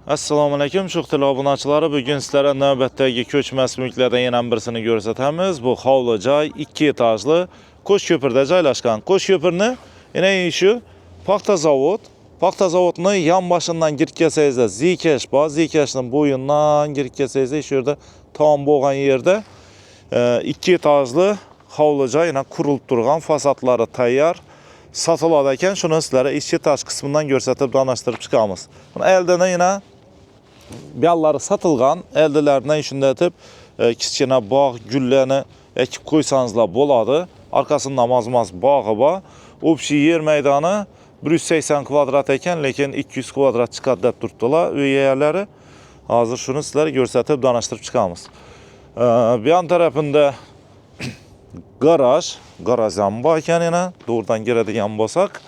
Assalomu alaykum, Sho'xtil obunachilar. Bugun sizlarga navbatdagi ko'chmas mulklardan yana birisini ko'rsatamiz. Bu hovli joy 2 etajli Qo'shko'pirda joylashgan. Qo'shko'pirni yana shu paxta zavod. Paxta zavodni yonboshidan kirib kelsangizda Zikash bor. Zikashning bo'yidan kirib kelsangizda shu yerda tom bo'lgan yerda 2 etajli hovli joy yana qurilib turgan, fasadlari tayyor. Satıladi ekan, shuni sizlarga ichki etaj qismidan ko'rsatib tanishtirib chiqamiz. Buni eldan yana biyallari satılgan, eldilerden shunday kichkina bog' gullarni ekib qo'ysangizlar bo'ladi. Arkasında mazmaz bağı bor. Общий yer maydoni 180 kvadrat ekan, lekin 200 kvadrat chiqadi deb turibdilar uy egalari. Hozir shuni sizlarga ko'rsatib tanishtirib chiqamiz. Bu yon tarafında garaj ham bor ekan, yana doğrudan giradigan bo'lsak,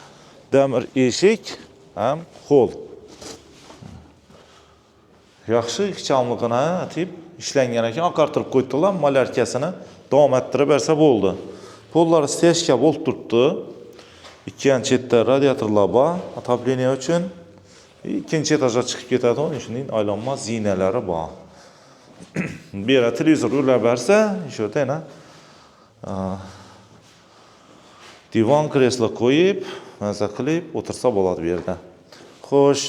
demir eshik ham hol. Yaxshi ixchamligini atib ishlangan ekan, oqartirib qo'ydilar, malarkasini davom ettirib bersa bo'ldi. Pollari steshka bo'lib turibdi. Ikkinchi chetda radiatorlar bor, отопление uchun. Ikkinchi etajga chiqib ketadi, shuning aylanma zinalari bor. Bu yerda televizor ulab bersa, shu yerda yana divan kreslo qo'yib, maza qilib o'tirsa bo'ladi bu yerda. Xo'sh,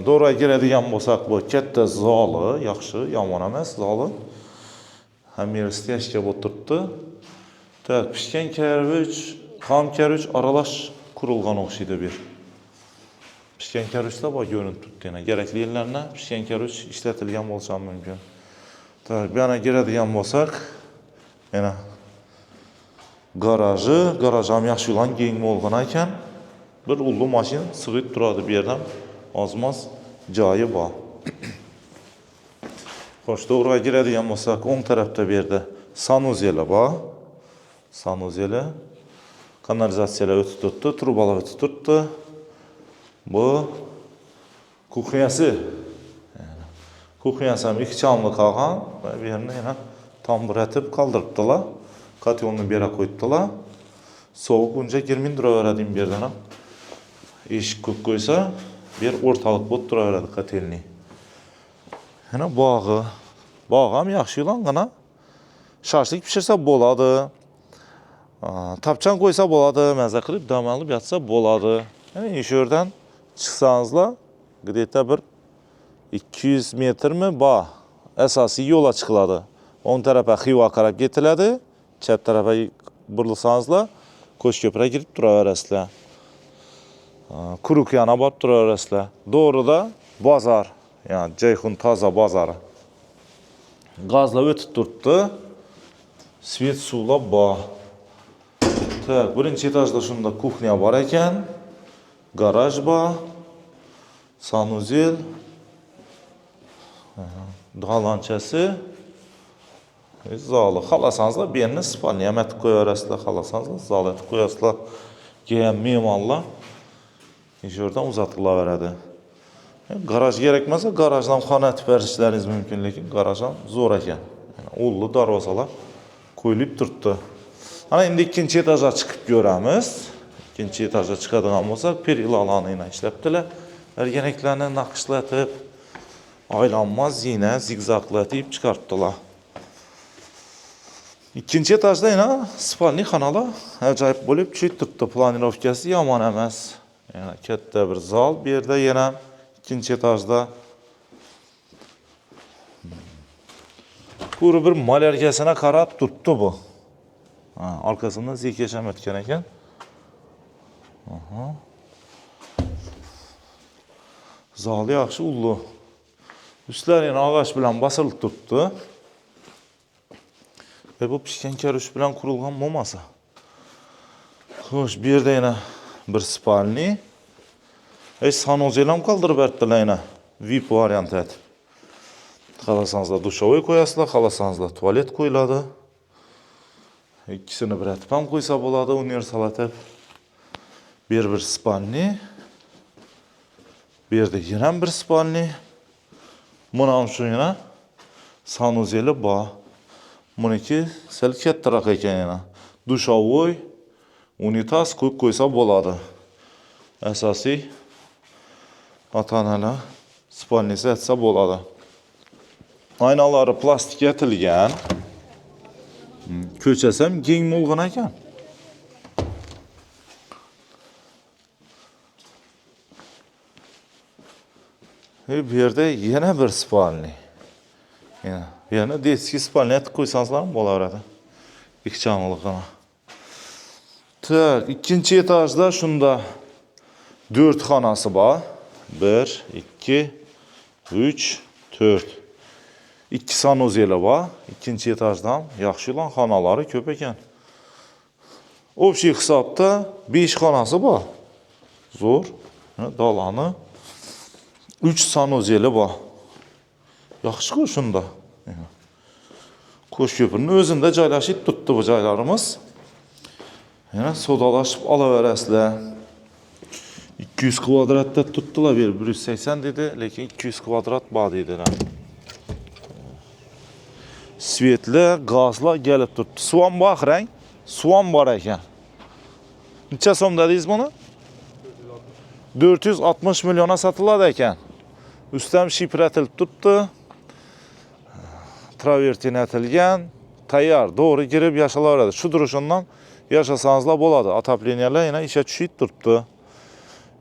doğruya giradigan bo'lsak, bu katta zali, yaxshi, yomon emas zali. Ham yer steshka bo'lib turibdi. Tak, pishgan karvuch, xom karvuch aralash qurilgan o'xshaydi bu yer. Pishgan karvuchlar bor ko'rinib turibdi yana. Kerakli yerlarga pishgan karvuch ishlatilgan bo'lsa ham mumkin. Tak, bu yana giradigan bo'lsak, yana garaj ham yaxshi yo'lan keng bo'lgan ekan. Bir ullu mashin sig'ib turadi bu yerdan. Ozmoz joyi bor. Xo'sh, to'g'riga giradigan bo'lsak, o'ng tarafda bu yerda sanuzeli bor. Sanuzeli, kanalizatsiyalar o'tib turibdi, trubalar o'tib turibdi. Bu kuxnyasi. Kuxnyasi ham ixchamli qolgan. Bu yerni yana tamburatib qoldiribdilar. Kotyolni bir yere qo'yibdilar. Sovuq uncha girmay turaveradi bu yerdan ham. Eshik ko'p qo'ysa, bir o'rtalik bo'lib turaveradi kotelni. Yana bog'i ham yaxshi yo'langana. Shashlik pishirsa bo'ladi. Tapchan qo'ysa bo'ladi, maza qilib dam olib yotsa bo'ladi. Yani shu yerdan chiqsangizlar, где-то bir 200 metrmi bor. Asosiy yo'lga chiqiladi. O'ng tarafga Xiva qarab ketiladi, chap tarafga burilsangizlar, Qo'shko'pirga kirib turaverasizlar. Quruq yana borib turaverasizlar. Doğruda bozor, yani Ceyhun toza bozori. Gazlar o'tib turibdi. Svet suvlar bor. Tak, birinchi etajda shunda kuxnya bor ekan. Garaj bor. Sanuzel. Dalanchasi. Zali. Xalasanızlar bir yerine spalniya etib qo'yaverasizlar. Xalasanızlar zali etib qo'yasizlar. Keyin me'morlar oradan uzatılaveradi. Garaj gerekmezse garajdan xona etib berishlaringiz mumkin, lekin garaj ham zo'r ekan. Ullu darvozalar qo'yilib turibdi. Ana endi ikkinchi etajga chiqib ko'ramiz. Ikkinchi etajga chiqadigan bo'lsak, perilalarni ishlabdilar. Erganaklarni naqshlatib, aylanma zina, zigzaglatib chiqaribdilar. İkinci etajda yana spalni xonalar ajoyib bo'lib tushib turibdi. Planirovkasi yomon emas. Yani katta bir zal bir yerda yana ikinci etajda. Bu bir malarkasına qarab turibdi bu. Arkasında Zikash ham o'tgan ekan. Zali yaxshi ullu. Üstlari yana og'ash bilan bosilib turibdi. Ve bu pishgan karush bilan qurilgan bo'lmasa. Xo'sh, bu yerda yana bir spalni. Sanuzel ham qoldirib beribdilar yana. VIP variant etib. Xalasanızlar dushovoy qo'yasizlar, xalasanızlar tualet qo'yiladi. İkisini bir etib ham qo'ysa bo'ladi, universal etib. Bir spalni. Bu yerda yana bir spalni. Buni ham shu yana sanuzeli bor. Buniki sal kattaroq ekan yana. Dushovoy, unitaz qo'yib qo'ysa bo'ladi. Asosiy ota-onalar spalnisi etsə boladı. Aynaları plastik etilgan. Köçəsəm keng molğun ekan. Bu yerdə yenə bir spalni. Yəni deski spalni etib qoysanızlar mı bolardı? İki çamlılığına. Tak, ikinci etajda şunda 4 xanası var. 1, 2, 3, 4. 2 sanuzeli var. İkinci etajdan yaxşı olan xanaları köp ekan. Obşi hesabda 5 xanası var. Zor. Dalanı. 3 sanuzeli var. Yaxşı qoşunda. Koş köprünün özündə caylaşıb tutdu bu caylarımız. Yəni sodalaşıb alaverəslə. 200 kvadratda tutdular, 180 dedi, lakin 200 kvadrat bağ dedilər. Svetlə, qazla gəlib tutdu. Suvan bax rəng, suvan var ekan. Neçə som dediniz bunu? 460 milyona satıladı ekan. Üstəm şifr ətilib tutdu. Travertin ətilgən, tayyar, doğru girib yaşalardı. Şu duruşundan yaşasanızla boladı. Atapleniyələr yenə işə düşüb durdu.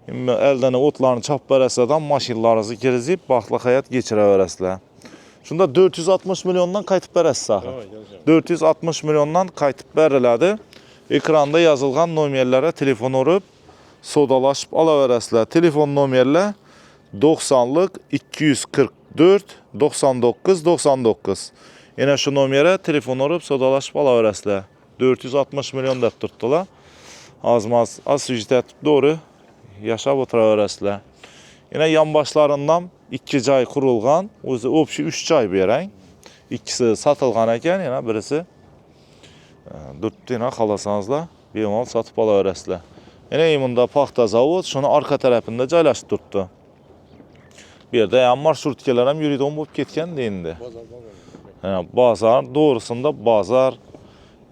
Əldən otlarını çap verəsədən maşinlarınızı girizib, baxlıq həyat geçirə verəslə. Şunda 460 milyondan qaytıb verəsə. 460 milyondan qaytıb verilədi. Ekranda yazılğan nomerlərə telefon orub, sodalaşıb ala verəslə. Telefon nomerlə 90'lık 244 99 99. Yine şu numara telefon orub sodalaşıb ala verəslə. 460 milyon da tutdular. Az sücdə doğru yaşab otura verəslə. Yine yan başlarından 2 cay kurulğan, obşi 3 cay verən. İkisi satılğan ekan, yine birisi 4 dənə xalasanızla bemal satıb ala verəslə. Yine imunda paxta zavod şunu arka tərəfində caylaşıb tutdu. Bir de yan marşrutkeler hem yürüdüğüm bulup ketken deyindi. Yani bazar, doğrusunda bazar.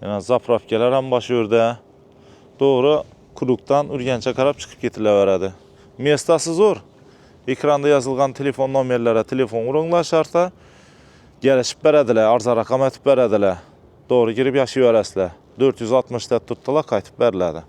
Yani zapravkeler hem başördə. Doğru kuluktan Ürgəncə qarab çıxıb getiləverədi. Mestası zor. Ekranda yazılğan telefon nomerlərə telefon vurunlar şarta. Gəlişib bərədilər, arza rəqam etib bərədilər. Doğru girib yaşayıb verəslər. 460'da tutdular, qaytıb bərlədi.